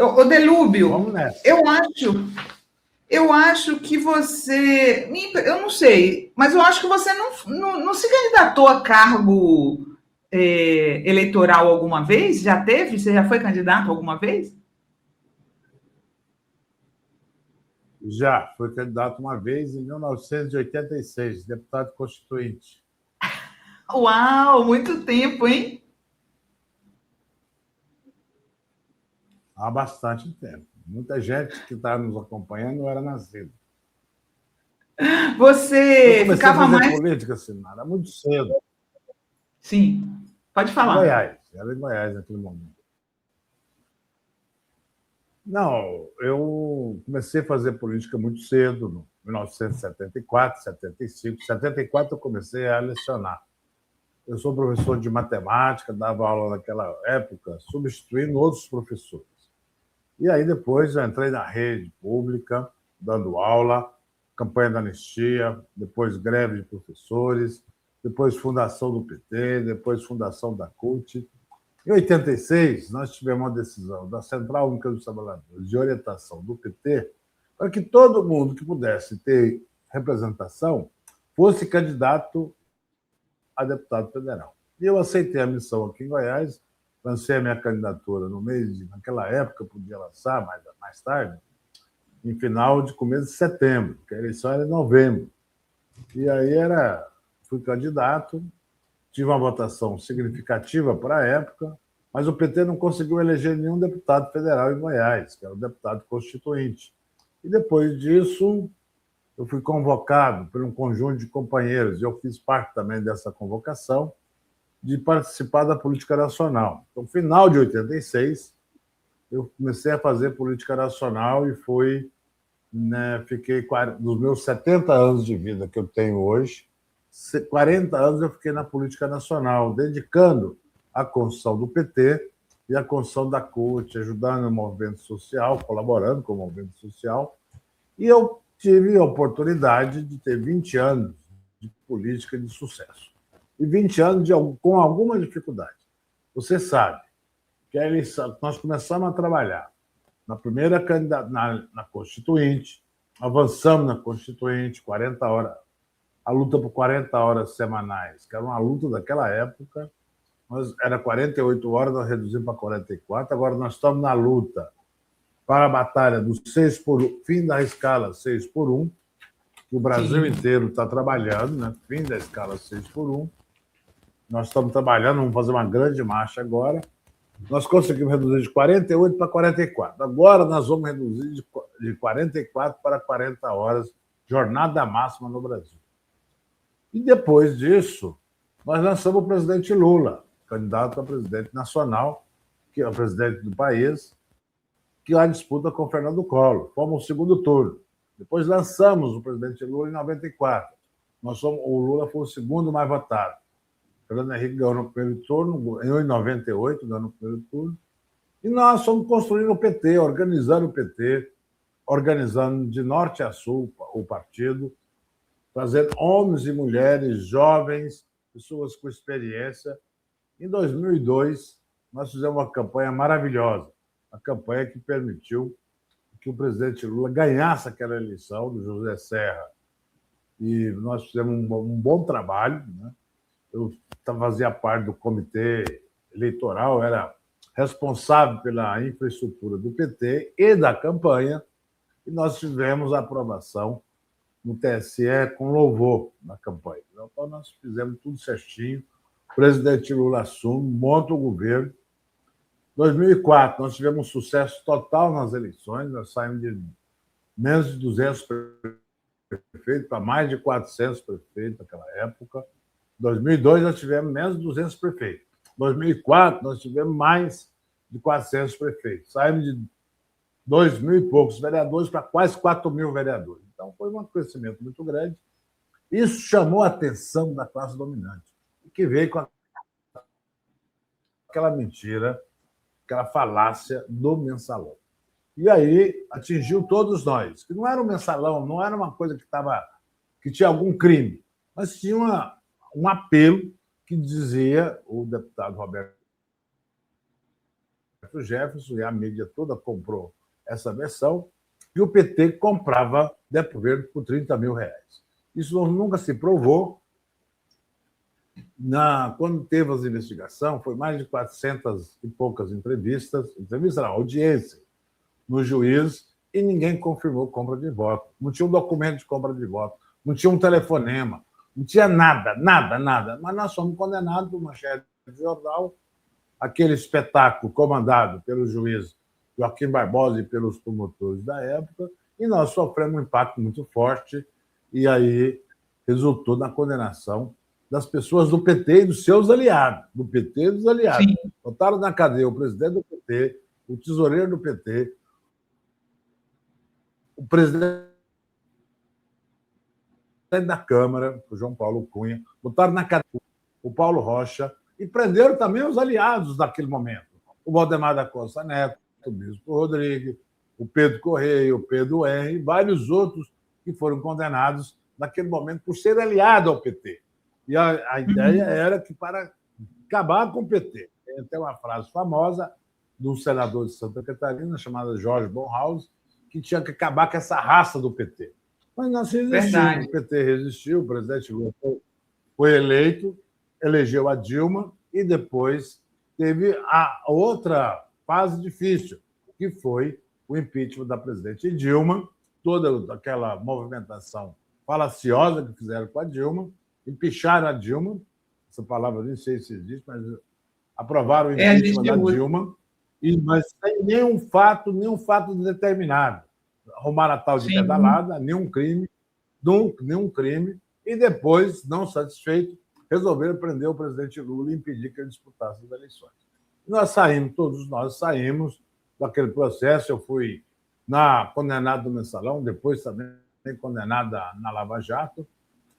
Ô, Delúbio, Vamos nessa. eu acho que você. Eu não sei, mas eu acho que você não se candidatou a cargo eleitoral alguma vez? Já teve? Você já foi candidato alguma vez? Já fui candidato uma vez em 1986, deputado constituinte. Uau, muito tempo, hein? Há bastante tempo. Muita gente que está nos acompanhando não era nascida. Eu Você comecei a ficava fazer mais. política, Sinara, muito cedo, Sim, pode em falar. Goiás. Era em Goiás naquele momento. Não, eu comecei a fazer política muito cedo, em 1974, 75. Em 74 eu comecei a lecionar. Eu sou professor de matemática, dava aula naquela época, substituindo outros professores. E aí depois eu entrei na rede pública, dando aula, campanha da anistia, depois greve de professores, depois fundação do PT, depois fundação da CUT. Em 86, nós tivemos uma decisão da Central Única dos Trabalhadores de orientação do PT para que todo mundo que pudesse ter representação fosse candidato a deputado federal. E eu aceitei a missão aqui em Goiás, lancei a minha candidatura no mês de, naquela época, podia lançar mais tarde, em final de começo de setembro, que a eleição era em novembro. E aí fui candidato, tive uma votação significativa para a época, mas o PT não conseguiu eleger nenhum deputado federal em Goiás, que era o deputado constituinte. E depois disso, eu fui convocado por um conjunto de companheiros, e eu fiz parte também dessa convocação, de participar da política nacional. Então, no final de 86, eu comecei a fazer política nacional e fiquei, dos meus 70 anos de vida que eu tenho hoje, 40 anos eu fiquei na política nacional, dedicando à construção do PT e à construção da CUT, ajudando o movimento social, colaborando com o movimento social. E eu tive a oportunidade de ter 20 anos de política de sucesso. E 20 anos com alguma dificuldade. Você sabe que nós começamos a trabalhar na primeira na Constituinte, avançamos na Constituinte, 40 horas, a luta por 40 horas semanais, que era uma luta daquela época, era 48 horas, nós reduzimos para 44, agora nós estamos na luta para a batalha do 6 por 1, fim da escala 6 por 1, que o Brasil inteiro está trabalhando, né? Fim da escala 6 por 1. Nós estamos trabalhando, vamos fazer uma grande marcha agora. Nós conseguimos reduzir de 48 para 44. Agora nós vamos reduzir de 44 para 40 horas, jornada máxima no Brasil. E depois disso, nós lançamos o presidente Lula, candidato a presidente nacional, que é o presidente do país, que a disputa com o Fernando Collor. Fomos ao segundo turno. Depois lançamos o presidente Lula em 94. O Lula foi o segundo mais votado. O Fernando Henrique ganhou no primeiro turno, ganhou em 98, ganhou no primeiro turno. E nós fomos construindo o PT, organizando o PT, organizando de norte a sul o partido, trazendo homens e mulheres, jovens, pessoas com experiência. Em 2002, nós fizemos uma campanha maravilhosa, a campanha que permitiu que o presidente Lula ganhasse aquela eleição do José Serra. E nós fizemos um bom trabalho, né? Eu fazia parte do comitê eleitoral, era responsável pela infraestrutura do PT e da campanha, e nós tivemos a aprovação no TSE com louvor na campanha. Então, nós fizemos tudo certinho. O presidente Lula assume, monta o governo. Em 2004, nós tivemos um sucesso total nas eleições, nós saímos de menos de 200 prefeitos para mais de 400 prefeitos naquela época. Em 2002, nós tivemos menos de 200 prefeitos. Em 2004, nós tivemos mais de 400 prefeitos. Saímos de 2 mil e poucos vereadores para quase 4 mil vereadores. Então, foi um crescimento muito grande. Isso chamou a atenção da classe dominante, que veio com aquela mentira, aquela falácia do mensalão. E aí atingiu todos nós, que não era um mensalão, não era uma coisa que tinha algum crime, mas tinha um apelo que dizia o deputado Roberto Roberto Jefferson, e a mídia toda comprou essa versão, e o PT comprava Depo Verde por R$ 30.000. Isso nunca se provou. Quando teve as investigações, foi mais de 400 e poucas entrevistas não, audiência no juiz, e ninguém confirmou compra de voto. Não tinha um documento de compra de voto, não tinha um telefonema, não tinha nada, nada, nada. Mas nós fomos condenados por manchete de jornal, aquele espetáculo comandado pelo juiz Joaquim Barbosa e pelos promotores da época, e nós sofremos um impacto muito forte, e aí resultou na condenação das pessoas do PT e dos seus aliados, do PT e dos aliados. Sim. Botaram na cadeia o presidente do PT, o tesoureiro do PT, o presidente da Câmara, o João Paulo Cunha, botaram na cadeia o Paulo Rocha e prenderam também os aliados daquele momento. O Valdemar da Costa Neto, o Bispo Rodrigues, o Pedro Correia, o Pedro R. e vários outros que foram condenados naquele momento por ser aliado ao PT. E a ideia era que, para acabar com o PT, tem até uma frase famosa de um senador de Santa Catarina, chamado Jorge Bonhoeffer, que tinha que acabar com essa raça do PT. Mas nós resistimos, o PT resistiu, o presidente Lula foi eleito, elegeu a Dilma, e depois teve a outra fase difícil, que foi o impeachment da presidente Dilma, toda aquela movimentação falaciosa que fizeram com a Dilma, empicharam a Dilma, essa palavra nem sei se existe, mas aprovaram o impeachment da Dilma, mas sem nenhum fato determinado. Arrumaram a tal de pedalada, nenhum crime, e depois, não satisfeito, resolveram prender o presidente Lula e impedir que ele disputasse as eleições. Todos nós saímos daquele processo. Eu fui condenado no Mensalão, depois também condenado na Lava Jato,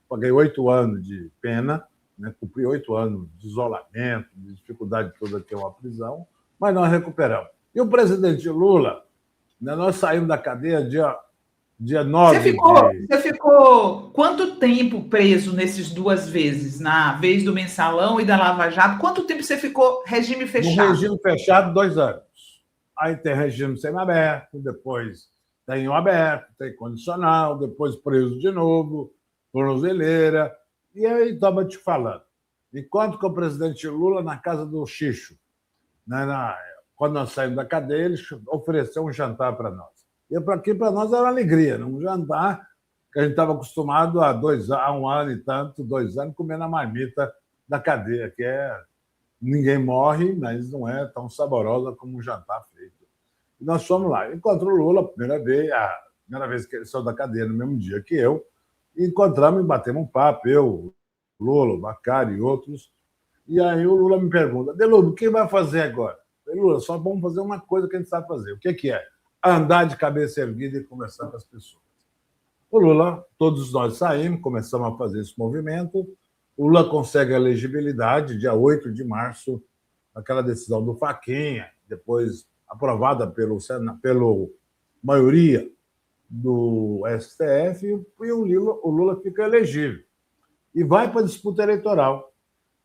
paguei 8 anos de pena, né? Cumpri 8 anos de isolamento, de dificuldade toda que é uma prisão, mas nós recuperamos. E o presidente Lula, né, nós saímos da cadeia dia 9 Você ficou quanto tempo preso nessas duas vezes? Na vez do Mensalão e da Lava Jato? Quanto tempo você ficou regime fechado? No regime fechado, 2 anos. Aí tem regime semiaberto, depois tem o aberto, tem condicional, depois preso de novo, tornozeleira. E aí estava te falando. Enquanto que o presidente Lula, na casa do Xixo, né, quando nós saímos da cadeia, ele ofereceu um jantar para nós. E para nós era uma alegria, um jantar que a gente estava acostumado há 1 ano e tanto, 2 anos, comendo a marmita da cadeia, que ninguém morre, mas não é tão saborosa como um jantar feito. E nós fomos lá. Encontrou o Lula a primeira vez que ele saiu da cadeia, no mesmo dia que eu, e encontramos e batemos um papo, eu, Lula, o Bacari e outros. E aí o Lula me pergunta: Delúbio, o que vai fazer agora? Eu falei: Lula, só vamos fazer uma coisa que a gente sabe fazer. O que é? Andar de cabeça erguida e conversar com as pessoas. O Lula, todos nós saímos, começamos a fazer esse movimento. O Lula consegue a elegibilidade, dia 8 de março, aquela decisão do Fachinha, depois aprovada pela maioria do STF, e o Lula fica elegível. E vai para a disputa eleitoral.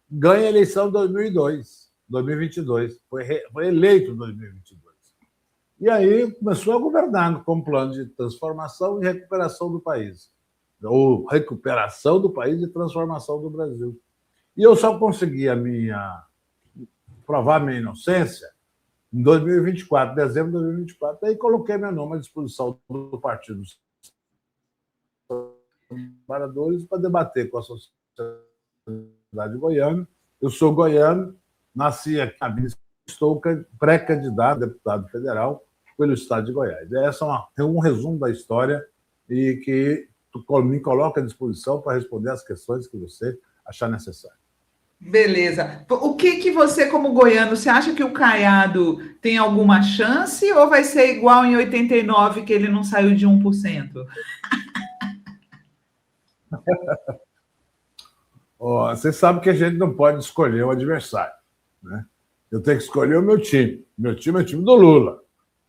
Ganha a eleição em 2022. Foi eleito em 2022. E aí começou a governar com um plano de transformação e recuperação do país. Ou recuperação do país e transformação do Brasil. E eu só consegui provar minha inocência em 2024, dezembro de 2024. Aí coloquei meu nome à disposição do Partido dos Trabalhadores para debater com a sociedade goiana. Eu sou goiano, nasci aqui, estou pré-candidato a deputado federal pelo estado de Goiás. Essa é um resumo da história e que me coloca à disposição para responder as questões que você achar necessário. Beleza. O que você, como goiano, você acha que o Caiado tem alguma chance ou vai ser igual em 89, que ele não saiu de 1%? Você sabe que a gente não pode escolher o adversário, né? Eu tenho que escolher o meu time. Meu time é o time do Lula.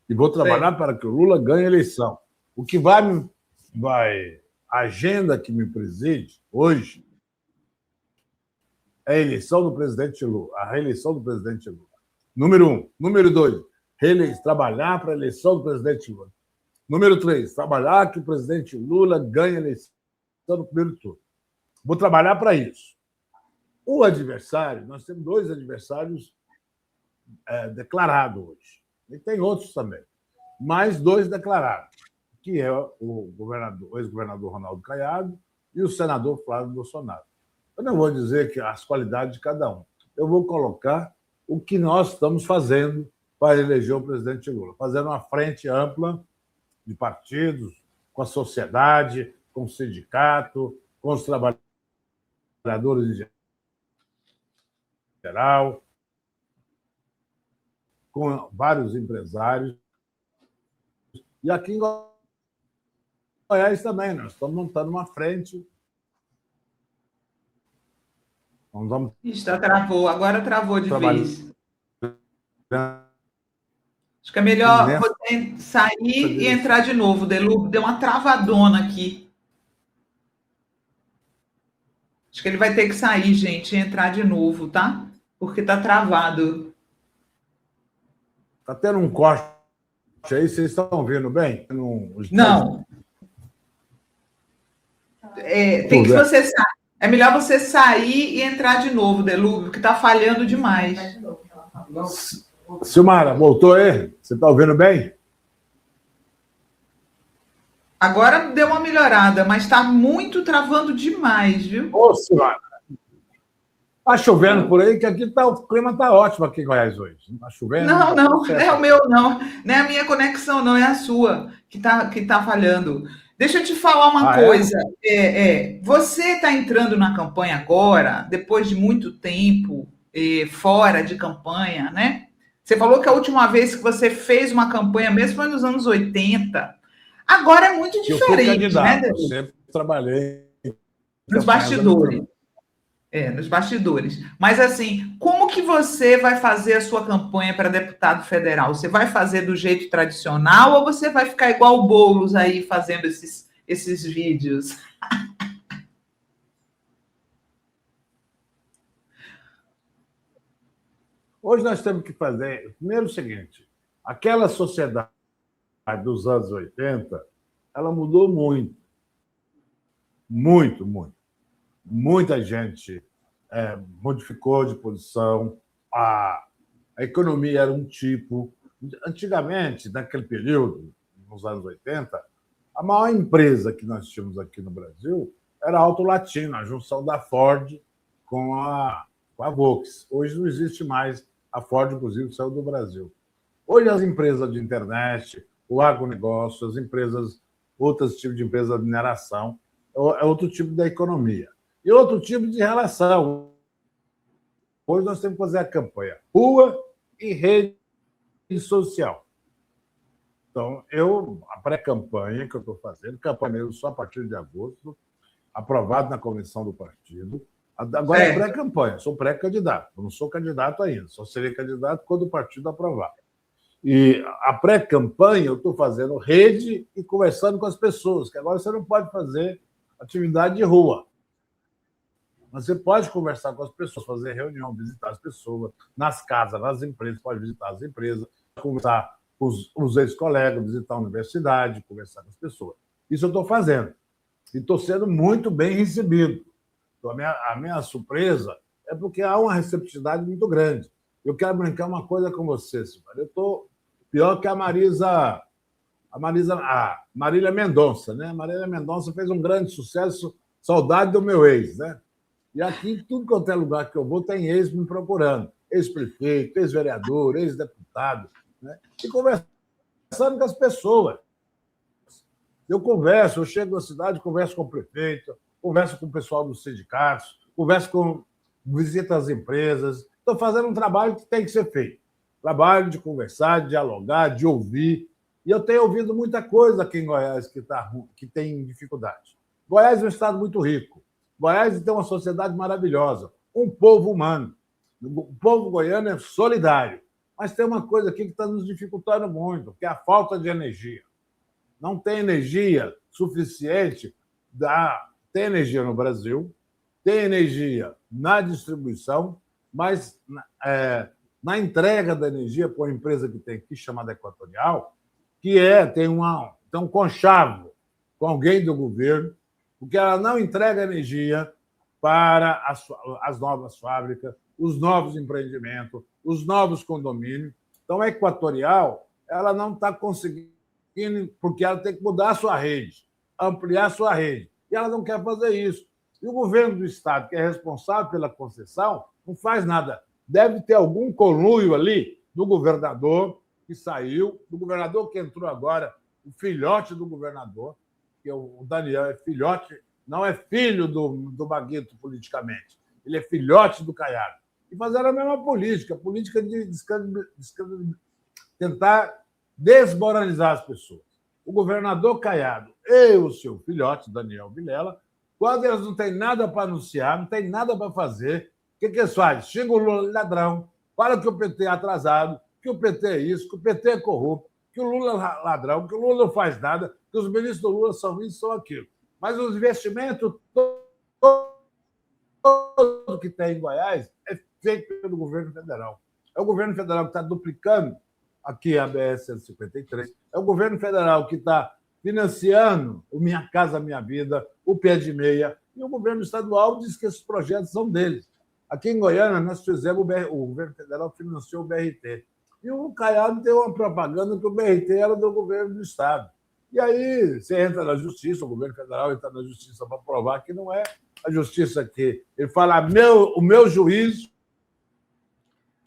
E vou trabalhar para que o Lula ganhe a eleição. O que a agenda que me preside hoje é a eleição do presidente Lula, a reeleição do presidente Lula. Número 1. Número 2, trabalhar para a eleição do presidente Lula. Número 3, trabalhar que o presidente Lula ganhe a eleição no primeiro turno. Vou trabalhar para isso. O adversário, nós temos 2 adversários declarados hoje. E tem outros também, mais 2 declarados, que é o ex-governador Ronaldo Caiado e o senador Flávio Bolsonaro. Eu não vou dizer que as qualidades de cada um. Eu vou colocar o que nós estamos fazendo para eleger o presidente Lula, fazendo uma frente ampla de partidos, com a sociedade, com o sindicato, com os trabalhadores em geral, com vários empresários. E aqui em Goiás também, nós estamos montando uma frente. Vamos travou, agora travou de trabalhar. vez. Acho que é melhor você sair e entrar de novo. Deu uma travadona aqui. Acho que ele vai ter que sair, gente, e entrar de novo, tá? Porque tá travado. Tá tendo um corte aí, vocês estão vendo bem? Não. Tem que você sair. É melhor você sair e entrar de novo, Delúbio, porque tá falhando demais. Silmara, voltou aí? Você está ouvindo bem? Agora deu uma melhorada, mas está muito travando demais, viu? Ô, Silmara. Está chovendo por aí, que aqui o clima está ótimo aqui em Goiás hoje. Não está chovendo? Não, é o meu, não. Não é a minha conexão, não, é a sua que tá falhando. Deixa eu te falar uma coisa. Você está entrando na campanha agora, depois de muito tempo fora de campanha, né? Você falou que a última vez que você fez uma campanha mesmo foi nos anos 80. Agora é muito diferente, né? Eu sempre trabalhei nos bastidores. Nos bastidores. Mas, assim, como que você vai fazer a sua campanha para deputado federal? Você vai fazer do jeito tradicional ou você vai ficar igual o Boulos aí fazendo esses vídeos? Hoje nós temos que fazer, primeiro, o seguinte: aquela sociedade dos anos 80, ela mudou muito. Muito, muito. Muita gente modificou de posição, a economia era um tipo. Antigamente, naquele período, nos anos 80, a maior empresa que nós tínhamos aqui no Brasil era a Auto Latina, a junção da Ford com a Volks. Hoje não existe mais. A Ford, inclusive, saiu do Brasil. Hoje as empresas de internet, o agronegócio, as empresas, outros tipos de empresas de mineração, é outro tipo da economia. E outro tipo de relação. Hoje nós temos que fazer a campanha rua e rede social. Então, a pré-campanha que eu estou fazendo, campanha mesmo só a partir de agosto, aprovado na convenção do partido. Agora é pré-campanha, sou pré-candidato, eu não sou candidato ainda, só serei candidato quando o partido aprovar. E a pré-campanha eu estou fazendo rede e conversando com as pessoas, que agora você não pode fazer atividade de rua. Mas você pode conversar com as pessoas, fazer reunião, visitar as pessoas, nas casas, nas empresas, pode visitar as empresas, conversar com os ex-colegas, visitar a universidade, conversar com as pessoas. Isso eu estou fazendo. E estou sendo muito bem recebido. Então, a minha surpresa é porque há uma receptividade muito grande. Eu quero brincar uma coisa com você, Silmara. Eu estou pior que a Marília Mendonça, né? A Marília Mendonça fez um grande sucesso, Saudade do Meu Ex, né? E aqui, em tudo quanto é lugar que eu vou, tem ex me procurando. Ex-prefeito, ex-vereador, ex-deputado, né? E conversando com as pessoas. Eu chego na cidade, converso com o prefeito, converso com o pessoal dos sindicatos, visito as empresas. Estou fazendo um trabalho que tem que ser feito. Trabalho de conversar, de dialogar, de ouvir. E eu tenho ouvido muita coisa aqui em Goiás que tem dificuldade. Goiás é um estado muito rico. Goiás tem uma sociedade maravilhosa, um povo humano. O povo goiano é solidário. Mas tem uma coisa aqui que está nos dificultando muito, que é a falta de energia. Não tem energia suficiente. Tem energia no Brasil, tem energia na distribuição, mas na entrega da energia para uma empresa que tem aqui, chamada Equatorial, que tem um conchavo com alguém do governo, porque ela não entrega energia para as novas fábricas, os novos empreendimentos, os novos condomínios. Então, a Equatorial ela não está conseguindo, porque ela tem que mudar a sua rede, ampliar a sua rede. E ela não quer fazer isso. E o governo do Estado, que é responsável pela concessão, não faz nada. Deve ter algum conluio ali do governador que saiu, do governador que entrou agora, o filhote do governador, que o Daniel é filhote, não é filho do Baguito politicamente, ele é filhote do Caiado. E fizeram a mesma política de tentar desmoralizar as pessoas. O governador Caiado e o seu filhote, Daniel Vilela, quando eles não têm nada para anunciar, não têm nada para fazer, o que eles fazem? Xingam o Lula de ladrão, falam que o PT é atrasado, que o PT é isso, que o PT é corrupto, que o Lula é ladrão, que o Lula não faz nada, que os ministros do Lula são isso, são aquilo. Mas os investimentos todo que tem em Goiás é feito pelo governo federal. É o governo federal que está duplicando aqui a BR-153, é o governo federal que está financiando o Minha Casa Minha Vida, o Pé de Meia, e o governo estadual diz que esses projetos são deles. Aqui em Goiânia, nós fizemos o governo federal financiou o BRT. E o Caiado deu uma propaganda que o BRT era do governo do Estado. E aí você entra na justiça, o governo federal entra na justiça para provar que não é a justiça que ele fala o meu juiz,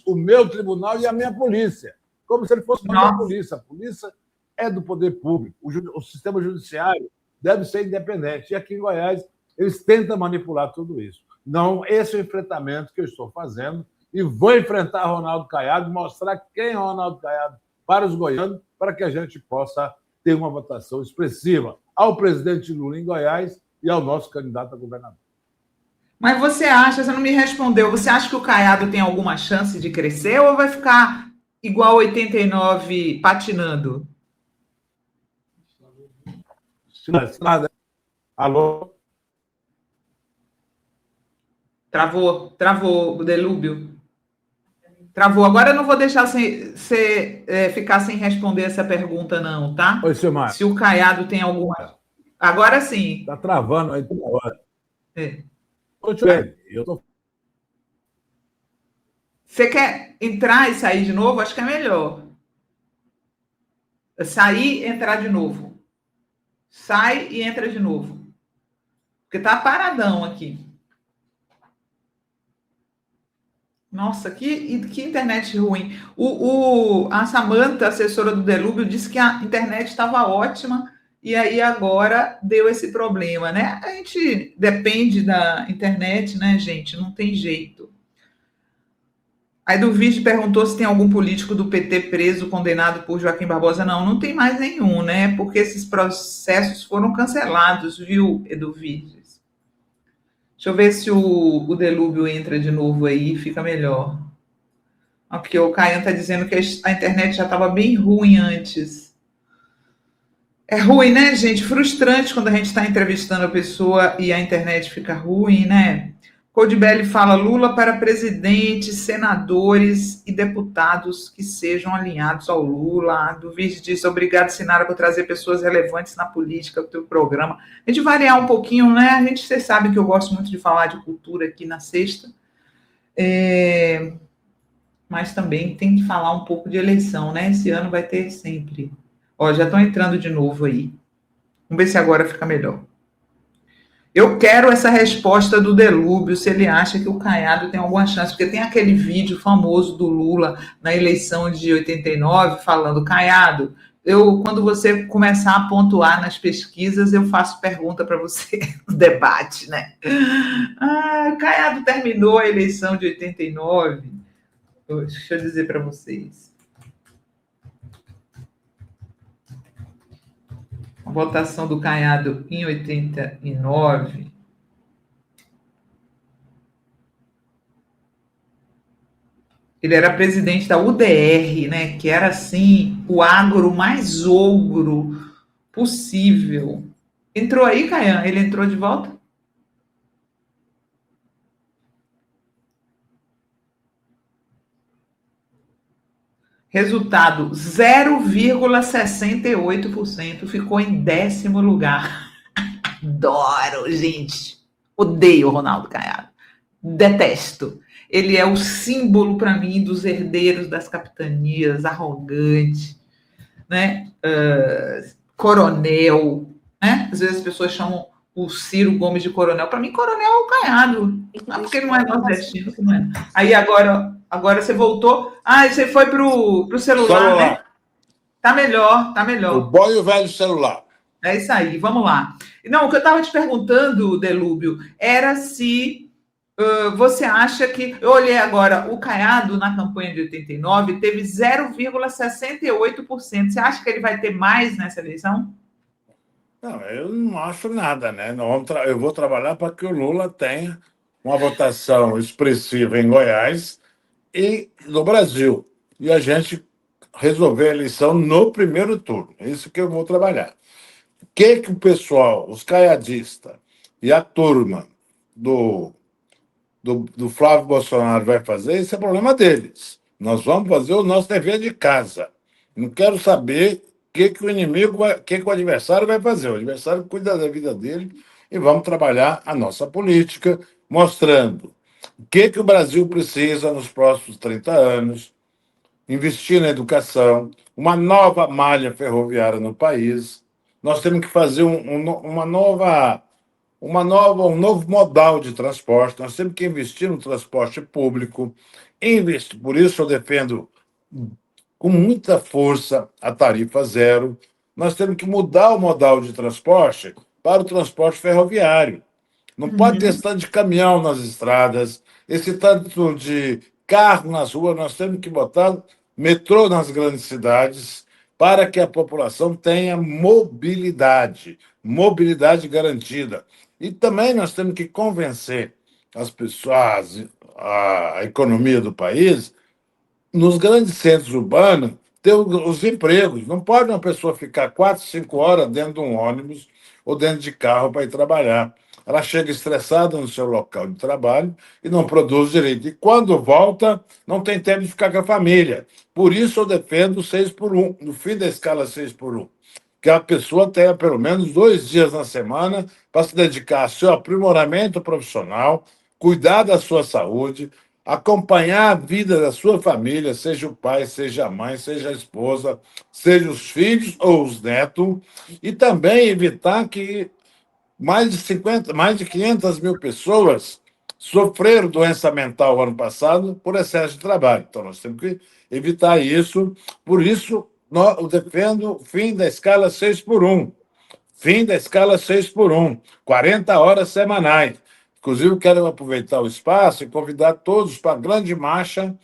o meu tribunal e a minha polícia, como se ele fosse uma polícia. A polícia é do poder público, o sistema judiciário deve ser independente. E aqui em Goiás eles tentam manipular tudo isso. Não, esse é o enfrentamento que eu estou fazendo e vou enfrentar Ronaldo Caiado, mostrar quem é Ronaldo Caiado para os goianos, para que a gente possa ter uma votação expressiva ao presidente Lula em Goiás e ao nosso candidato a governador. Mas você não me respondeu, você acha que o Caiado tem alguma chance de crescer ou vai ficar igual 89 patinando? Alô? Travou o Delúbio. Travou. Agora eu não vou deixar ficar sem responder essa pergunta, não, tá? Oi, Silmar. Se o Caiado tem alguma. Agora sim. Está travando aí toda hora. Você quer entrar e sair de novo? Acho que é melhor. Sair e entrar de novo. Sai e entra de novo. Porque tá paradão aqui. Nossa, que internet ruim. A Samanta, assessora do Delúbio, disse que a internet estava ótima e aí agora deu esse problema, né? A gente depende da internet, né, gente? Não tem jeito. Aí do vídeo perguntou se tem algum político do PT preso, condenado por Joaquim Barbosa. Não tem mais nenhum, né? Porque esses processos foram cancelados, viu, Eduviges? Deixa eu ver se o Delúbio entra de novo aí, fica melhor. Porque o Caian está dizendo que a internet já estava bem ruim antes. É ruim, né, gente? Frustrante quando a gente está entrevistando a pessoa e a internet fica ruim, né? Codibelli fala Lula para presidente, senadores e deputados que sejam alinhados ao Lula. Do vídeo diz, obrigado, Sinara, por trazer pessoas relevantes na política do teu programa. A gente variar um pouquinho, né? Vocês sabem que eu gosto muito de falar de cultura aqui na sexta. Mas também tem que falar um pouco de eleição, né? Esse ano vai ter sempre. Ó, já estão entrando de novo aí. Vamos ver se agora fica melhor. Eu quero essa resposta do Delúbio, se ele acha que o Caiado tem alguma chance, porque tem aquele vídeo famoso do Lula na eleição de 89, falando, Caiado, quando você começar a pontuar nas pesquisas, eu faço pergunta para você no debate, né? Caiado terminou a eleição de 89. Deixa eu dizer para vocês. A votação do Caiado em 89. Ele era presidente da UDR, né? Que era, assim, o agro mais ogro possível. Entrou aí, Caian? Ele entrou de volta? Resultado: 0,68%. Ficou em 10º lugar. Adoro, gente. Odeio o Ronaldo Caiado. Detesto. Ele é o símbolo para mim dos herdeiros das capitanias, arrogante, né? Coronel, né? Às vezes as pessoas chamam o Ciro Gomes de coronel. Para mim, coronel é o Caiado. Não é porque ele não é nordestino que não é. Aí agora você voltou. Ah, você foi pro celular, né? Tá melhor, tá melhor. O bom e o velho celular. É isso aí, vamos lá. Não, o que eu estava te perguntando, Delúbio, era se você acha que. Eu olhei agora, o Caiado, na campanha de 89, teve 0,68%. Você acha que ele vai ter mais nessa eleição? Não, eu não acho nada, né? Eu vou trabalhar para que o Lula tenha uma votação expressiva em Goiás e no Brasil. E a gente resolver a eleição no primeiro turno. É isso que eu vou trabalhar. O que o pessoal, os caiadistas e a turma do Flávio Bolsonaro vai fazer, esse é problema deles. Nós vamos fazer o nosso dever de casa. Não quero saber o que o inimigo, o que o adversário vai fazer. O adversário cuida da vida dele e vamos trabalhar a nossa política, mostrando o que o Brasil precisa nos próximos 30 anos, investir na educação, uma nova malha ferroviária no país. Nós temos que fazer um novo modal de transporte. Nós temos que investir no transporte público. Por isso, eu defendo com muita força a tarifa zero. Nós temos que mudar o modal de transporte para o transporte ferroviário. Não pode ter esse tanto de caminhão nas estradas, esse tanto de carro nas ruas. Nós temos que botar metrô nas grandes cidades para que a população tenha mobilidade garantida. E também nós temos que convencer as pessoas, a economia do país, nos grandes centros urbanos, ter os empregos. Não pode uma pessoa ficar 4, 5 horas dentro de um ônibus ou dentro de carro para ir trabalhar. Ela chega estressada no seu local de trabalho e não produz direito. E quando volta, não tem tempo de ficar com a família. Por isso eu defendo o 6x1, no fim da escala 6x1. Que a pessoa tenha pelo menos 2 dias na semana para se dedicar ao seu aprimoramento profissional, cuidar da sua saúde, acompanhar a vida da sua família, seja o pai, seja a mãe, seja a esposa, seja os filhos ou os netos, e também evitar que mais de 500 mil pessoas sofreram doença mental ano passado por excesso de trabalho. Então, nós temos que evitar isso. Por isso, eu defendo o fim da escala 6x1. Fim da escala 6x1. 40 horas semanais. Inclusive, quero aproveitar o espaço e convidar todos para a grande marcha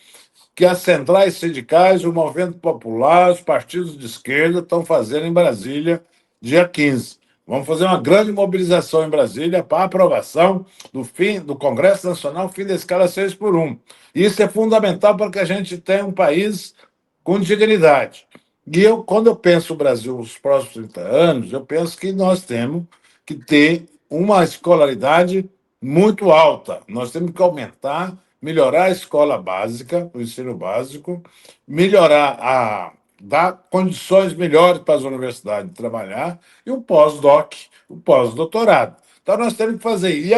que as centrais sindicais, o Movimento Popular, os partidos de esquerda estão fazendo em Brasília, dia 15. Vamos fazer uma grande mobilização em Brasília para a aprovação do Congresso Nacional, fim da escala 6x1. Isso é fundamental para que a gente tenha um país com dignidade. E quando eu penso o Brasil nos próximos 30 anos, eu penso que nós temos que ter uma escolaridade muito alta. Nós temos que melhorar a escola básica, o ensino básico, dar condições melhores para as universidades de trabalhar e o pós-doc, o pós-doutorado. Então, nós temos que fazer. E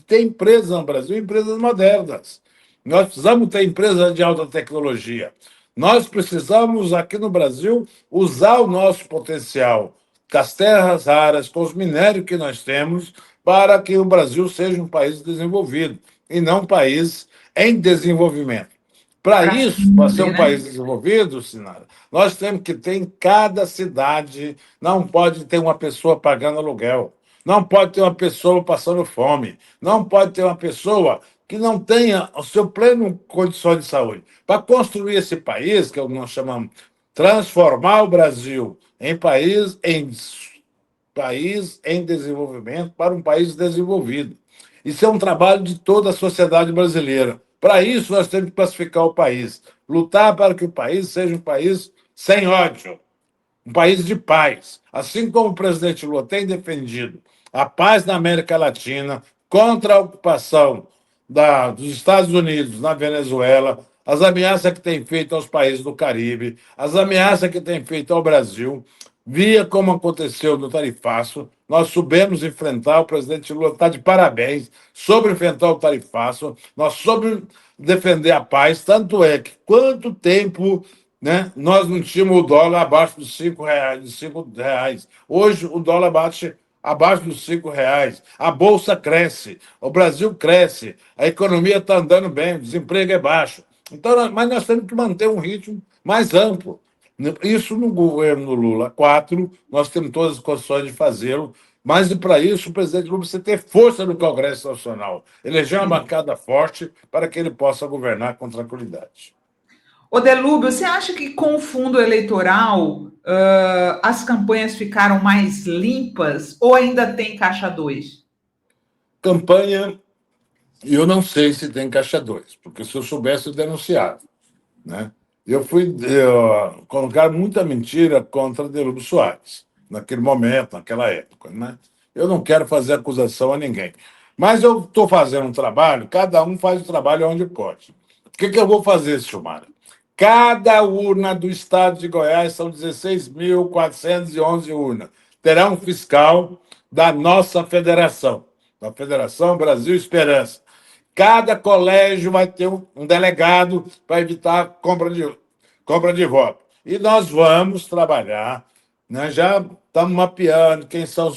ter empresas no Brasil, empresas modernas. Nós precisamos ter empresas de alta tecnologia. Nós precisamos, aqui no Brasil, usar o nosso potencial com as terras raras, com os minérios que nós temos, para que o Brasil seja um país desenvolvido e não um país em desenvolvimento. Para isso, para ser um país desenvolvido, Sinara, nós temos que ter em cada cidade, não pode ter uma pessoa pagando aluguel, não pode ter uma pessoa passando fome, não pode ter uma pessoa que não tenha o seu pleno condição de saúde. Para construir esse país, que nós chamamos transformar o Brasil em país em desenvolvimento para um país desenvolvido. Isso é um trabalho de toda a sociedade brasileira. Para isso, nós temos que pacificar o país, lutar para que o país seja um país sem ódio, um país de paz. Assim como o presidente Lula tem defendido a paz na América Latina, contra a ocupação dos Estados Unidos na Venezuela, as ameaças que tem feito aos países do Caribe, as ameaças que tem feito ao Brasil, via como aconteceu no tarifaço, nós soubemos enfrentar, o presidente Lula está de parabéns, sobre enfrentar o tarifaço, nós soube defender a paz, tanto é que quanto tempo, né, nós não tínhamos o dólar abaixo dos R$ 5. Hoje o dólar bate abaixo dos R$ 5. A Bolsa cresce, o Brasil cresce, a economia está andando bem, o desemprego é baixo. Então, mas nós temos que manter um ritmo mais amplo. Isso no governo Lula 4, nós temos todas as condições de fazê-lo, mas para isso o presidente Lula precisa ter força no Congresso Nacional, eleger uma bancada forte para que ele possa governar com tranquilidade. Delúbio, você acha que com o fundo eleitoral as campanhas ficaram mais limpas ou ainda tem caixa 2? Campanha, eu não sei se tem caixa 2, porque se eu soubesse, eu denunciava, né? Colocar muita mentira contra Delúbio Soares, naquele momento, naquela época, né? Eu não quero fazer acusação a ninguém. Mas eu estou fazendo um trabalho, cada um faz o trabalho onde pode. O que eu vou fazer, Silmara? Cada urna do estado de Goiás, são 16.411 urnas, terá um fiscal da nossa federação, da Federação Brasil Esperança. Cada colégio vai ter um delegado para evitar compra de voto. E nós vamos trabalhar, né? Já estamos mapeando quem são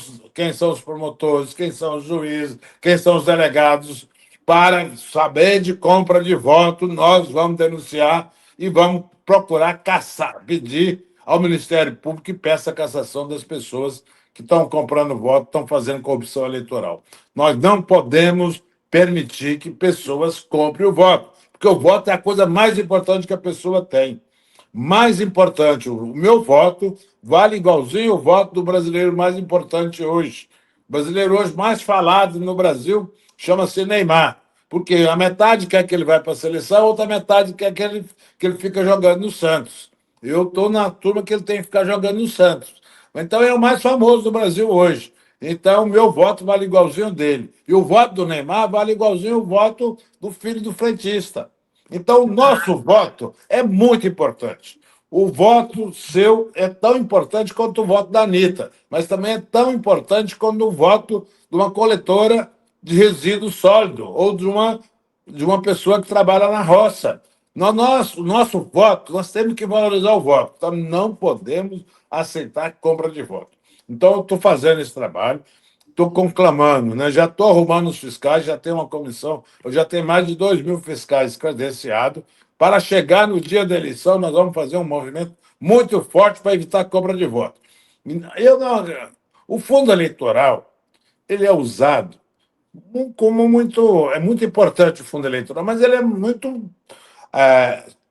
os promotores, quem são os juízes, quem são os delegados, para saber de compra de voto. Nós vamos denunciar e vamos procurar caçar, pedir ao Ministério Público que peça a cassação das pessoas que estão comprando voto, estão fazendo corrupção eleitoral. Nós não podemos permitir que pessoas comprem o voto, porque o voto é a coisa mais importante que a pessoa tem. Mais importante, o meu voto vale igualzinho o voto do brasileiro mais importante hoje. O brasileiro hoje mais falado no Brasil chama-se Neymar, porque a metade quer que ele vá para a seleção, a outra metade quer que ele fique jogando no Santos. Eu estou na turma que ele tem que ficar jogando no Santos. Então é o mais famoso do Brasil hoje. Então, o meu voto vale igualzinho dele. E o voto do Neymar vale igualzinho o voto do filho do frentista. Então, o nosso voto é muito importante. O voto seu é tão importante quanto o voto da Anitta, mas também é tão importante quanto o voto de uma coletora de resíduo sólido ou de uma pessoa que trabalha na roça. O nosso voto, nós temos que valorizar o voto. Então, não podemos aceitar compra de voto. Então, eu estou fazendo esse trabalho, estou conclamando, né? Já estou arrumando os fiscais, já tenho uma comissão, eu já tenho mais de 2.000 fiscais credenciados. Para chegar no dia da eleição, nós vamos fazer um movimento muito forte para evitar a compra de voto. O fundo eleitoral, ele é usado como muito... É muito importante o fundo eleitoral, mas ele é muito...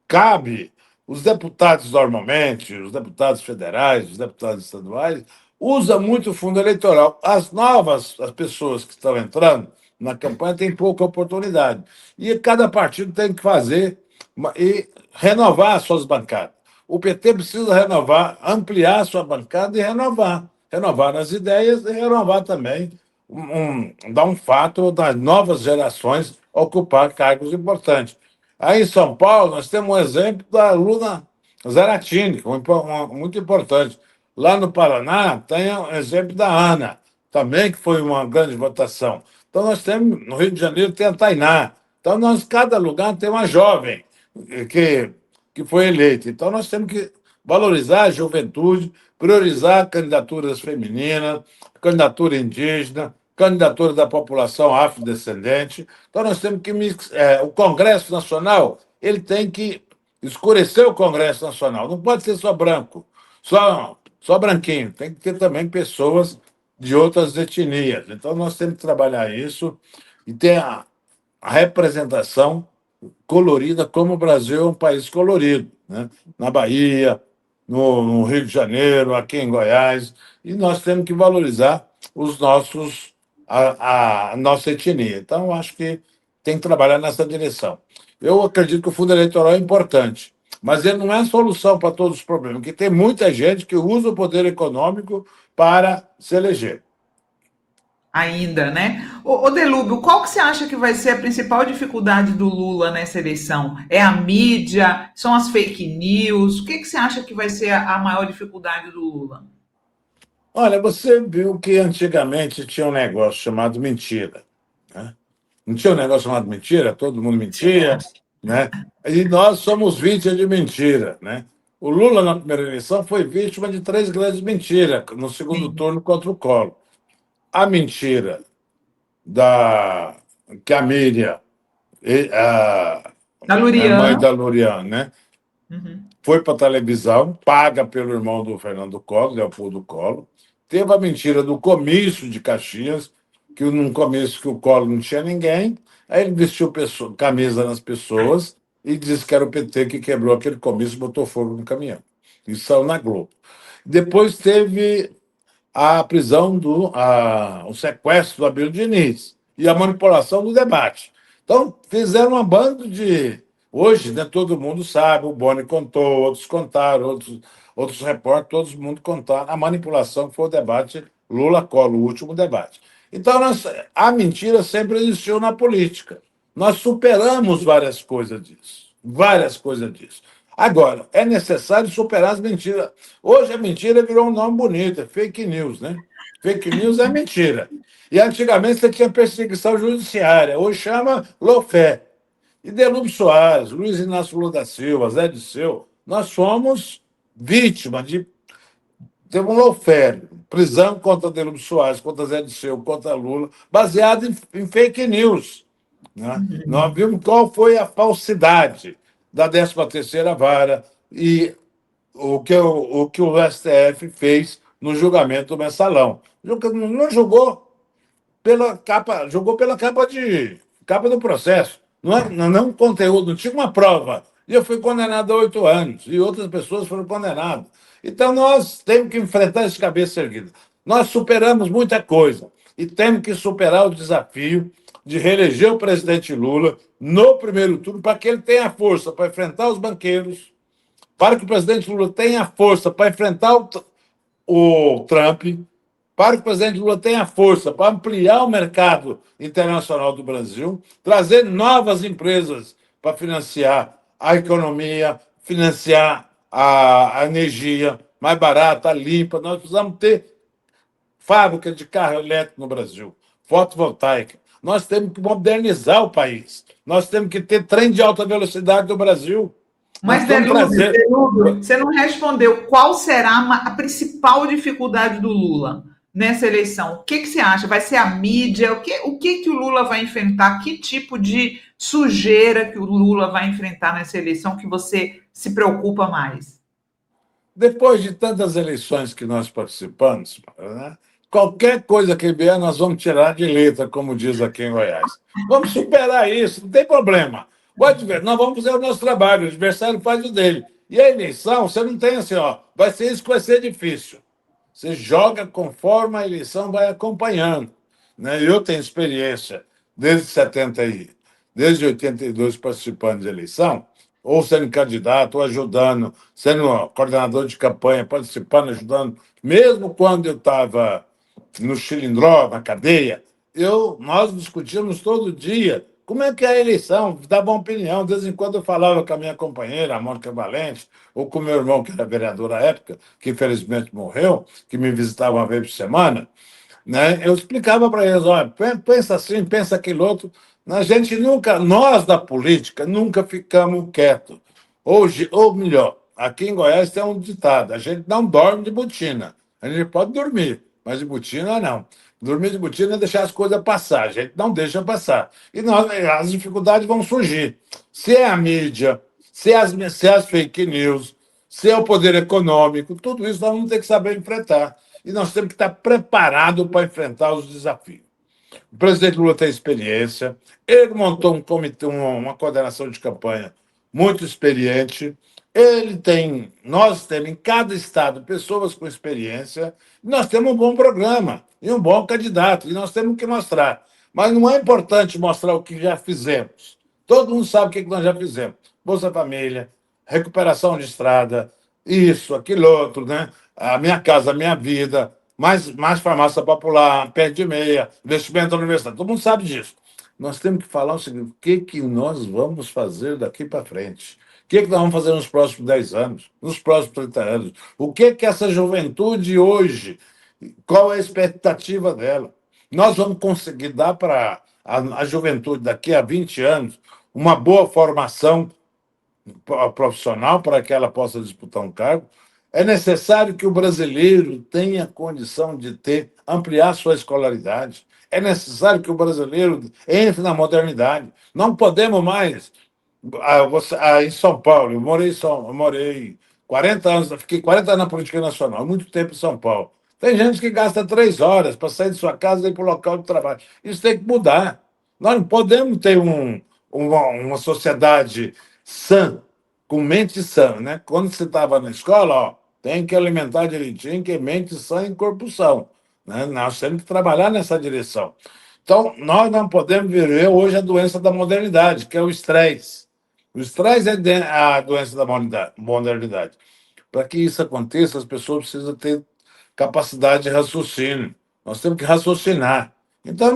cabe os deputados normalmente, os deputados federais, os deputados estaduais, usa muito o fundo eleitoral. As pessoas que estão entrando na campanha têm pouca oportunidade. E cada partido tem que fazer e renovar as suas bancadas. O PT precisa renovar, ampliar a sua bancada e renovar. Renovar as ideias e renovar também, dar um fato das novas gerações ocupar cargos importantes. Aí em São Paulo, nós temos um exemplo da Luna Zaratini, muito importante. Lá no Paraná, tem o exemplo da Ana, também, que foi uma grande votação. Então, nós temos, no Rio de Janeiro, tem a Tainá. Então, cada lugar tem uma jovem que foi eleita. Então, nós temos que valorizar a juventude, priorizar candidaturas femininas, candidatura indígena, candidatura da população afrodescendente. Então, nós temos que... o Congresso Nacional ele tem que escurecer o Congresso Nacional. Não pode ser só branco, só branquinho. Tem que ter também pessoas de outras etnias. Então, nós temos que trabalhar isso e ter a representação colorida, como o Brasil é um país colorido, né? Na Bahia, no Rio de Janeiro, aqui em Goiás. E nós temos que valorizar a nossa etnia. Então, acho que tem que trabalhar nessa direção. Eu acredito que o fundo eleitoral é importante, mas ele não é a solução para todos os problemas, porque tem muita gente que usa o poder econômico para se eleger. ainda, né? Ô Delúbio, qual que você acha que vai ser a principal dificuldade do Lula nessa eleição? É a mídia? São as fake news? O que você acha que vai ser a maior dificuldade do Lula? Olha, você viu que antigamente tinha um negócio chamado mentira, né? Não tinha um negócio chamado mentira? Todo mundo mentia, Tinha. né? E nós somos vítimas de mentira, né? O Lula, na primeira eleição, foi vítima de três grandes mentiras no segundo Sim. turno contra o Collor. A mentira da que a Miriam, Da a mãe Lurian. da Lurian, né? Uhum. Foi para a televisão, paga pelo irmão do Fernando Collor, Leopoldo Collor. Teve a mentira do comício de Caxias, que num comício que o Collor não tinha ninguém, aí ele vestiu camisa nas pessoas e disse que era o PT que quebrou aquele comício e botou fogo no caminhão. Isso saiu na Globo. Depois teve a prisão o sequestro do Abílio Diniz e a manipulação do debate. Então, fizeram uma banda de. Hoje, né, todo mundo sabe, o Boni contou, outros contaram, outros repórteres, todo mundo contaram a manipulação que foi o debate Lula-Collor, o último debate. Então, a mentira sempre existiu na política. Nós superamos várias coisas disso. Várias coisas disso. Agora, é necessário superar as mentiras. Hoje a mentira virou um nome bonito, é fake news, né? Fake news é mentira. E antigamente você tinha perseguição judiciária, hoje chama lawfare. E Delúbio Soares, Luiz Inácio Lula da Silva, Zé Disseu, nós somos vítimas de. Teve um lawfare, prisão contra Delúbio Soares, contra Zé Disseu, contra Lula, baseado em fake news. Né? Nós vimos qual foi a falsidade da 13ª Vara e o que o STF fez no julgamento do Mensalão. Não julgou pela capa do processo. Não conteúdo, não tinha uma prova. E eu fui condenado a 8 anos, e outras pessoas foram condenadas. Então, nós temos que enfrentar esse cabeça erguida. Nós superamos muita coisa e temos que superar o desafio de reeleger o presidente Lula no primeiro turno para que ele tenha força para enfrentar os banqueiros, para que o presidente Lula tenha força para enfrentar o Trump, para que o presidente Lula tenha força para ampliar o mercado internacional do Brasil, trazer novas empresas para financiar a economia, financiar a energia mais barata, limpa. Nós precisamos ter fábrica de carro elétrico no Brasil, fotovoltaica. Nós temos que modernizar o país. Nós temos que ter trem de alta velocidade no Brasil. Nós Mas, precisamos Delúbio, trazer. você não respondeu qual será a principal dificuldade do Lula nessa eleição. O que você acha? Vai ser a mídia? O que o Lula vai enfrentar? Que tipo de sujeira que o Lula vai enfrentar nessa eleição que você se preocupa mais? Depois de tantas eleições que nós participamos, né, qualquer coisa que vier, nós vamos tirar de letra, como diz aqui em Goiás. Vamos superar isso, não tem problema. Nós vamos fazer o nosso trabalho, o adversário faz o dele. E a eleição, você não tem assim, ó, vai ser isso que vai ser difícil. Você joga conforme a eleição vai acompanhando. Né? Eu tenho experiência desde 82 participando de eleição, ou sendo candidato, ou ajudando, sendo coordenador de campanha, participando, ajudando. Mesmo quando eu estava no Chilindró, na cadeia, nós discutíamos todo dia como é que é a eleição, dava uma opinião. De vez em quando eu falava com a minha companheira, a Mônica Valente, ou com o meu irmão, que era vereador à época, que infelizmente morreu, que me visitava uma vez por semana, né? Eu explicava para eles, olha, pensa assim, pensa aquele outro. A gente nunca, nós da política, nunca ficamos quietos. Hoje, ou melhor, aqui em Goiás tem um ditado, a gente não dorme de botina. A gente pode dormir, mas de botina não. Dormir de botina é deixar as coisas passar, a gente não deixa passar. E as dificuldades vão surgir. Se é a mídia, se é as fake news, se é o poder econômico, tudo isso nós vamos ter que saber enfrentar. E nós temos que estar preparados para enfrentar os desafios. O presidente Lula tem experiência, ele montou um comitê, uma coordenação de campanha muito experiente. Nós temos em cada estado pessoas com experiência, e nós temos um bom programa e um bom candidato, e nós temos que mostrar. Mas não é importante mostrar o que já fizemos. Todo mundo sabe o que nós já fizemos. Bolsa Família, recuperação de estrada, isso, aquilo outro, né? A Minha Casa, a Minha Vida, mais farmácia popular, pé de meia, investimento na universidade. Todo mundo sabe disso. Nós temos que falar o seguinte: o que, que nós vamos fazer daqui para frente? O que, que nós vamos fazer nos próximos 10 anos, nos próximos 30 anos? O que, que essa juventude hoje, qual é a expectativa dela? Nós vamos conseguir dar para a juventude daqui a 20 anos uma boa formação profissional para que ela possa disputar um cargo. É necessário que o brasileiro tenha condição de ampliar sua escolaridade. É necessário que o brasileiro entre na modernidade. Não podemos mais. Em São Paulo, eu morei 40 anos, fiquei 40 anos na política nacional, muito tempo em São Paulo. Tem gente que gasta 3 horas para sair de sua casa e ir para o local de trabalho. Isso tem que mudar. Nós não podemos ter uma sociedade sã, com mente sã, né? Quando você estava na escola, ó, tem que alimentar direitinho, que é mente sã e corpo são, né? Nós temos que trabalhar nessa direção. Então, nós não podemos viver hoje a doença da modernidade, que é o estresse. O estresse é a doença da modernidade. Para que isso aconteça, as pessoas precisam ter capacidade de raciocínio. Nós temos que raciocinar. Então,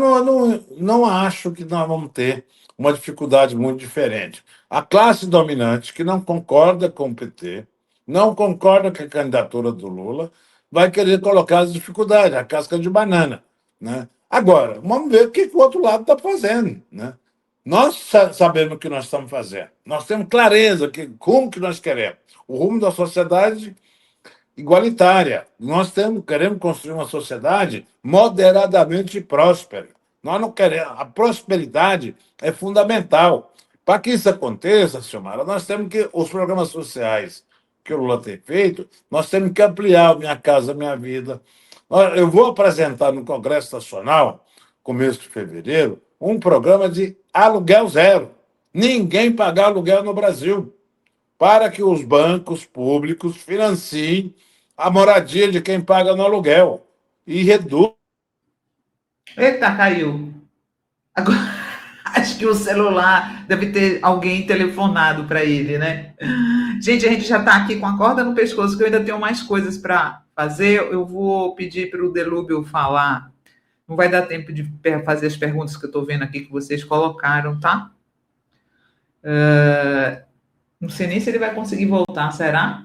não acho que nós vamos ter uma dificuldade muito diferente. A classe dominante, que não concorda com o PT, não concorda com a candidatura do Lula, vai querer colocar as dificuldades, a casca de banana, né? Agora, vamos ver o que o outro lado está fazendo, né? Nós sabemos o que nós estamos fazendo. Nós temos clareza como que nós queremos. O rumo da sociedade igualitária. Nós queremos construir uma sociedade moderadamente próspera. Nós não queremos. A prosperidade é fundamental. Para que isso aconteça, Silmara, nós temos que. Os programas sociais que o Lula tem feito, nós temos que ampliar o Minha Casa Minha Vida. Eu vou apresentar no Congresso Nacional, começo de fevereiro, um programa de aluguel zero. Ninguém pagar aluguel no Brasil, para que os bancos públicos financiem a moradia de quem paga no aluguel e reduz. Eita, caiu. Agora, acho que o celular deve ter alguém telefonado para ele, né? Gente, a gente já está aqui com a corda no pescoço, que eu ainda tenho mais coisas para fazer. Eu vou pedir para o Delúbio falar. Não vai dar tempo de fazer as perguntas que eu estou vendo aqui que vocês colocaram, tá? Não sei nem se ele vai conseguir voltar, será?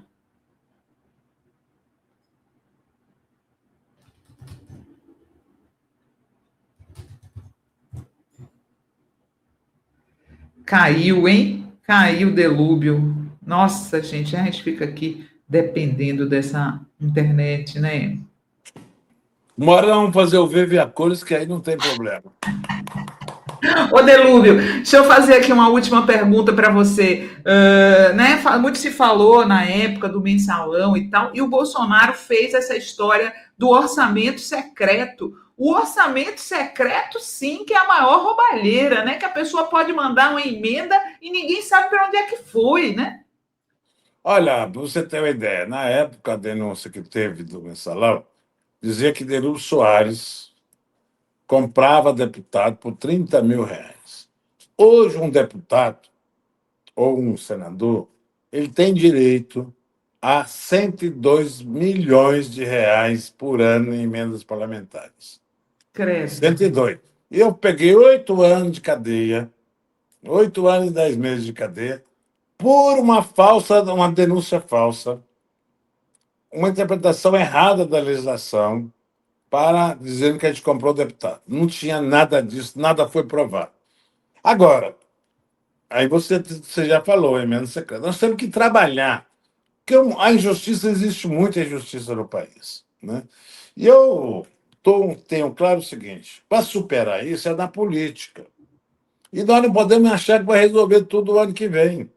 Caiu, hein? Caiu o Delúbio. Nossa, gente, a gente fica aqui dependendo dessa internet, né? Uma hora vamos fazer o Vive a Cores, que aí não tem problema. Ô, Delúbio, deixa eu fazer aqui uma última pergunta para você. Né, muito se falou na época do mensalão e tal, e o Bolsonaro fez essa história do orçamento secreto. O orçamento secreto, sim, que é a maior roubalheira, né? Que a pessoa pode mandar uma emenda e ninguém sabe para onde é que foi, né? Olha, para você ter uma ideia, na época a denúncia que teve do mensalão dizia que Delúbio Soares comprava deputado por R$ 30.000. Hoje, um deputado ou um senador, ele tem direito a R$ 102 milhões por ano em emendas parlamentares. Credo. 102. E eu peguei 8 anos de cadeia, 8 anos e 10 meses de cadeia, por uma denúncia falsa, uma interpretação errada da legislação, para dizendo que a gente comprou deputado. Não tinha nada disso, nada foi provado. Agora, aí você já falou, emenda secreta. Nós temos que trabalhar, porque a injustiça, existe muita injustiça no país, né? E eu tenho claro o seguinte: para superar isso é na política. E nós não podemos achar que vai resolver tudo o ano que vem.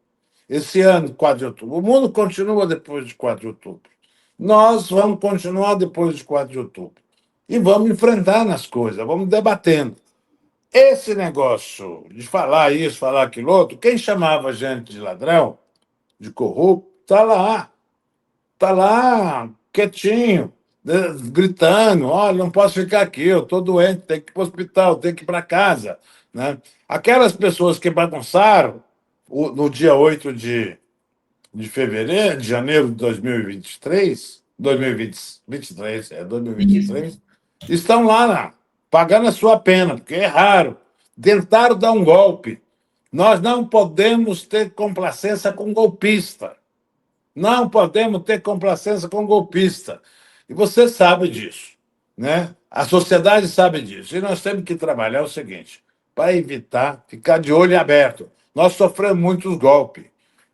Esse ano, 4 de outubro. O mundo continua depois de 4 de outubro. Nós vamos continuar depois de 4 de outubro. E vamos enfrentar nas coisas, vamos debatendo. Esse negócio de falar isso, falar aquilo outro, quem chamava a gente de ladrão, de corrupto, está lá, quietinho, gritando: olha, não posso ficar aqui, eu estou doente, tenho que ir para o hospital, tenho que ir para casa, né? Aquelas pessoas que bagunçaram no dia 8 de janeiro de 2023, 2023, Isso. 2023, estão lá pagando a sua pena, porque erraram, tentaram dar um golpe. Nós não podemos ter complacência com golpista. Não podemos ter complacência com golpista. E você sabe disso, né? A sociedade sabe disso. E nós temos que trabalhar o seguinte, para evitar ficar de olho aberto. Nós sofremos muitos golpes.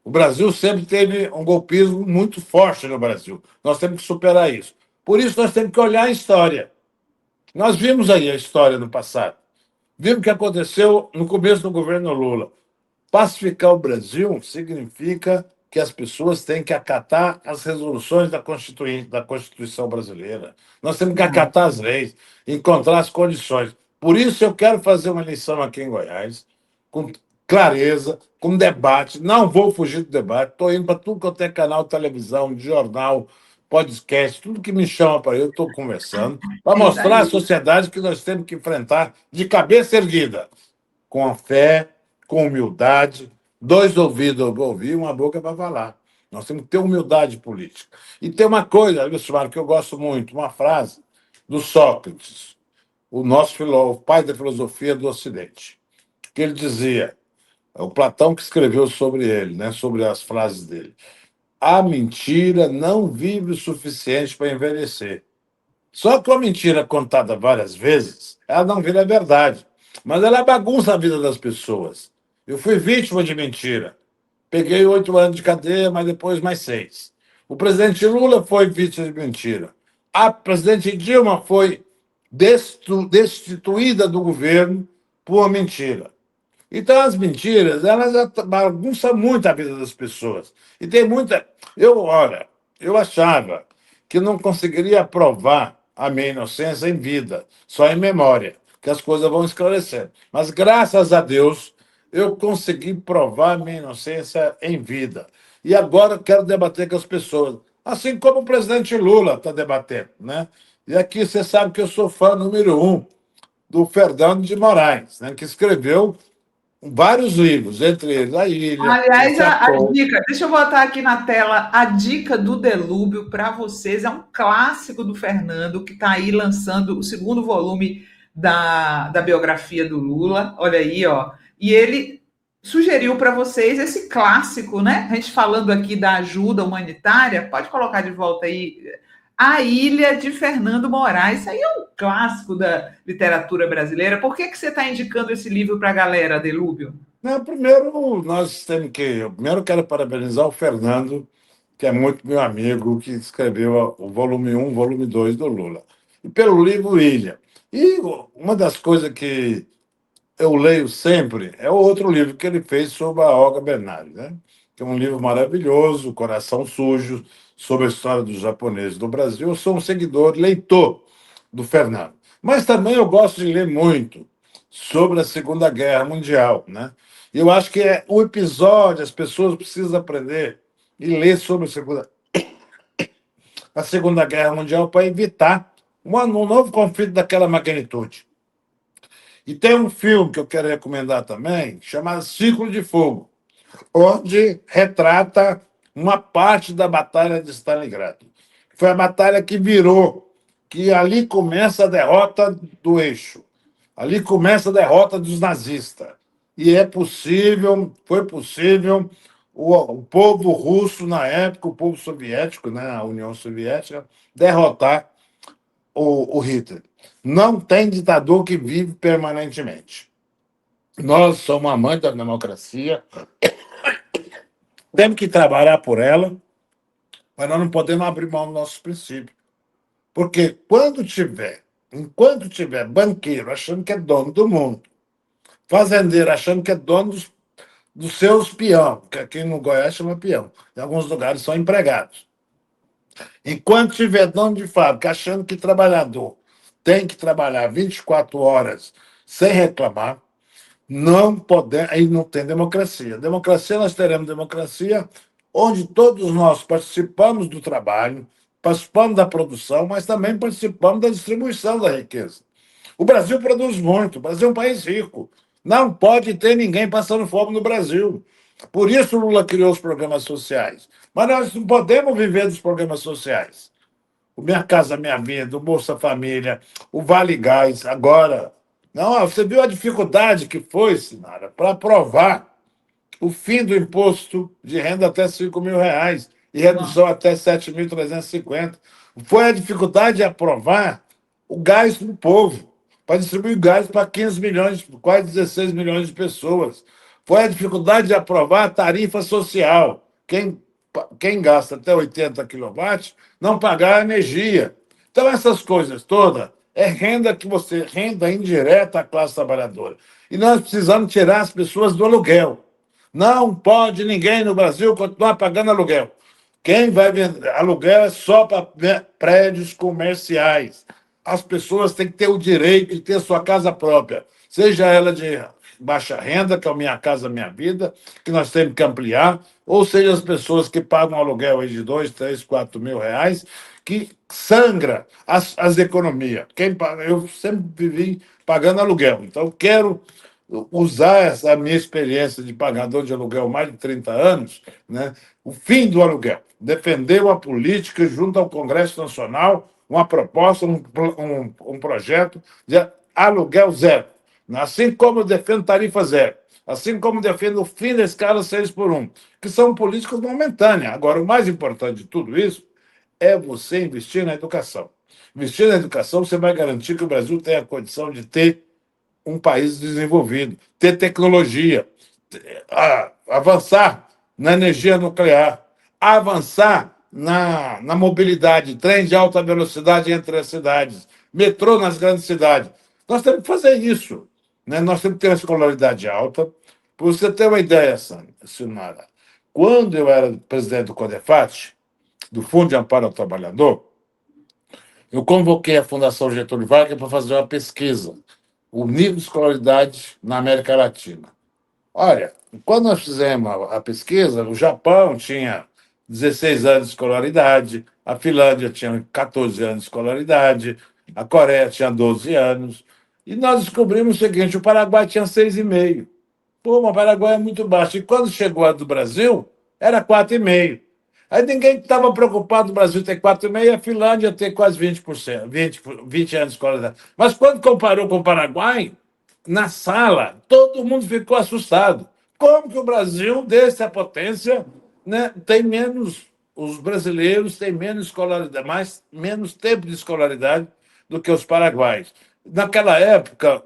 O Brasil sempre teve um golpismo muito forte no Brasil. Nós temos que superar isso. Por isso, nós temos que olhar a história. Nós vimos aí a história no passado. Vimos o que aconteceu no começo do governo Lula. Pacificar o Brasil significa que as pessoas têm que acatar as resoluções da Constituição brasileira. Nós temos que acatar as leis, encontrar as condições. Por isso, eu quero fazer uma eleição aqui em Goiás, com clareza, com debate. Não vou fugir do debate. Estou indo para tudo quanto é canal de televisão, de jornal, podcast, tudo que me chama para eu estou conversando, para mostrar à sociedade que nós temos que enfrentar de cabeça erguida, com a fé, com humildade, 2 ouvidos para ouvir, uma boca para falar. Nós temos que ter humildade política. E tem uma coisa, Wilson, que eu gosto muito, uma frase do Sócrates, o pai da filosofia do Ocidente, que ele dizia, o Platão que escreveu sobre ele, né, sobre as frases dele, a mentira não vive o suficiente para envelhecer. Só que a mentira contada várias vezes, ela não vira verdade, mas ela bagunça a vida das pessoas. Eu fui vítima de mentira. Peguei 8 anos de cadeia, mas depois mais 6. O presidente Lula foi vítima de mentira. A presidente Dilma foi destituída do governo por uma mentira. Então, as mentiras, elas bagunçam muito a vida das pessoas. E tem muita... Olha, eu achava que não conseguiria provar a minha inocência em vida, só em memória, que as coisas vão esclarecendo. Mas, graças a Deus, eu consegui provar a minha inocência em vida. E agora eu quero debater com as pessoas, assim como o presidente Lula está debatendo, né? E aqui você sabe que eu sou fã número 1 do Fernando de Moraes, né, que escreveu vários livros, entre eles A Ilha, O Aliás, a Chapéu. dica, deixa eu botar aqui na tela a dica do Delúbio para vocês. É um clássico do Fernando, que está aí lançando o 2º volume da biografia do Lula. Olha aí, ó. E ele sugeriu para vocês esse clássico, né? A gente falando aqui da ajuda humanitária, pode colocar de volta aí. A Ilha de Fernando Moraes. Isso aí é um clássico da literatura brasileira. Por que você está indicando esse livro para a galera, Delúbio? Não, primeiro, nós temos que. Eu primeiro quero parabenizar o Fernando, que é muito meu amigo, que escreveu o volume 1, volume 2 do Lula. E pelo livro Ilha. E uma das coisas que eu leio sempre é o outro livro que ele fez sobre a Olga Bernardi, né? Que é um livro maravilhoso, Coração Sujo, sobre a história dos japoneses do Brasil. Eu sou um seguidor, leitor do Fernando. Mas também eu gosto de ler muito sobre a Segunda Guerra Mundial, né? E eu acho que é o episódio, as pessoas precisam aprender e ler sobre a Segunda Guerra Mundial para evitar um novo conflito daquela magnitude. E tem um filme que eu quero recomendar também, chamado Círculo de Fogo, onde retrata uma parte da Batalha de Stalingrado. Foi a batalha que virou, que ali começa a derrota do eixo, ali começa a derrota dos nazistas. E foi possível o povo russo, na época, o povo soviético, né, a União Soviética, derrotar o Hitler. Não tem ditador que vive permanentemente. Nós somos amantes da democracia, temos que trabalhar por ela, mas nós não podemos abrir mão dos nossos princípios. Porque enquanto tiver banqueiro achando que é dono do mundo, fazendeiro achando que é dono dos seus peão, que aqui no Goiás chama peão, em alguns lugares são empregados. Enquanto tiver dono de fábrica achando que trabalhador tem que trabalhar 24 horas sem reclamar, não podemos, aí não tem democracia. Democracia, nós teremos democracia onde todos nós participamos do trabalho, participamos da produção, mas também participamos da distribuição da riqueza. O Brasil produz muito, o Brasil é um país rico. Não pode ter ninguém passando fome no Brasil. Por isso o Lula criou os programas sociais. Mas nós não podemos viver dos programas sociais. o Minha Casa Minha Vida, o Bolsa Família, o Vale Gás, agora. Não, você viu a dificuldade que foi, Sinara, para aprovar o fim do imposto de renda até R$ 5.000 e redução até 7.350. Foi a dificuldade de aprovar o gás para o povo, para distribuir gás para 15 milhões, quase 16 milhões de pessoas. Foi a dificuldade de aprovar a tarifa social. Quem gasta até 80 quilowatts não pagar a energia. Então, essas coisas todas é renda indireta à classe trabalhadora. E nós precisamos tirar as pessoas do aluguel. Não pode ninguém no Brasil continuar pagando aluguel. Quem vai vender aluguel é só para prédios comerciais. As pessoas têm que ter o direito de ter sua casa própria, seja ela de baixa renda, que é o Minha Casa Minha Vida, que nós temos que ampliar, ou seja, as pessoas que pagam aluguel aí de 2, 3, 4 mil reais, que sangra as economias. Eu sempre vivi pagando aluguel, então quero usar essa minha experiência de pagador de aluguel há mais de 30 anos, né, o fim do aluguel, defender uma política junto ao Congresso Nacional, uma proposta, um projeto de aluguel zero. Assim como eu defendo tarifa zero, assim como defendo o fim da escala 6 por 1, que são políticas momentâneas. Agora, o mais importante de tudo isso é você investir na educação. Investir na educação, você vai garantir que o Brasil tenha a condição de ter um país desenvolvido, ter tecnologia, avançar na energia nuclear, avançar na mobilidade, trem de alta velocidade entre as cidades, metrô nas grandes cidades. Nós temos que fazer isso, né? Nós temos que ter uma escolaridade alta. Para você ter uma ideia, Sinara, quando eu era presidente do CODEFAT, do Fundo de Amparo ao Trabalhador, eu convoquei a Fundação Getúlio Vargas para fazer uma pesquisa, o nível de escolaridade na América Latina. Olha, quando nós fizemos a pesquisa, o Japão tinha 16 anos de escolaridade, a Finlândia tinha 14 anos de escolaridade, a Coreia tinha 12 anos, e nós descobrimos o seguinte: o Paraguai tinha 6,5. Pô, mas o Paraguai é muito baixo. E quando chegou a do Brasil, era 4,5. Aí ninguém estava preocupado do Brasil ter 4,5 e a Finlândia ter quase 20%, 20 anos de escolaridade. Mas quando comparou com o Paraguai, na sala, todo mundo ficou assustado. Como que o Brasil, dessa potência, né, tem menos, os brasileiros têm menos escolaridade, menos tempo de escolaridade do que os paraguaios. Naquela época,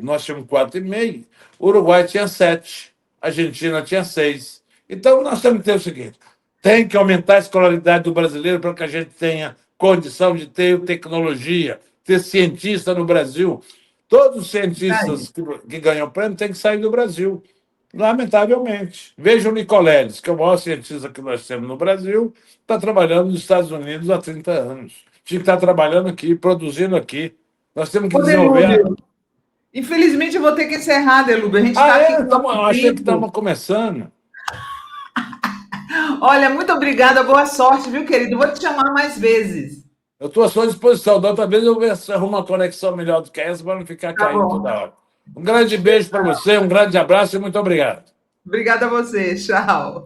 nós tínhamos 4,5, o Uruguai tinha 7, a Argentina tinha 6. Então, nós temos que ter o seguinte: tem que aumentar a escolaridade do brasileiro para que a gente tenha condição de ter tecnologia, ter cientista no Brasil. Todos os cientistas que ganham prêmio têm que sair do Brasil, lamentavelmente. Veja o Nicoleles, que é o maior cientista que nós temos no Brasil, está trabalhando nos Estados Unidos há 30 anos. Tinha que estar trabalhando aqui, produzindo aqui. Nós temos que desenvolver... Infelizmente, eu vou ter que encerrar, Delúbio. A gente está aqui com achei que estamos começando. Olha, muito obrigada, boa sorte, viu, querido? Vou te chamar mais vezes. Eu estou à sua disposição. Da outra vez eu vou ver se arrumo uma conexão melhor do que essa para não ficar caindo toda hora. Um grande beijo para você, um grande abraço e muito obrigado. Obrigada a você. Tchau.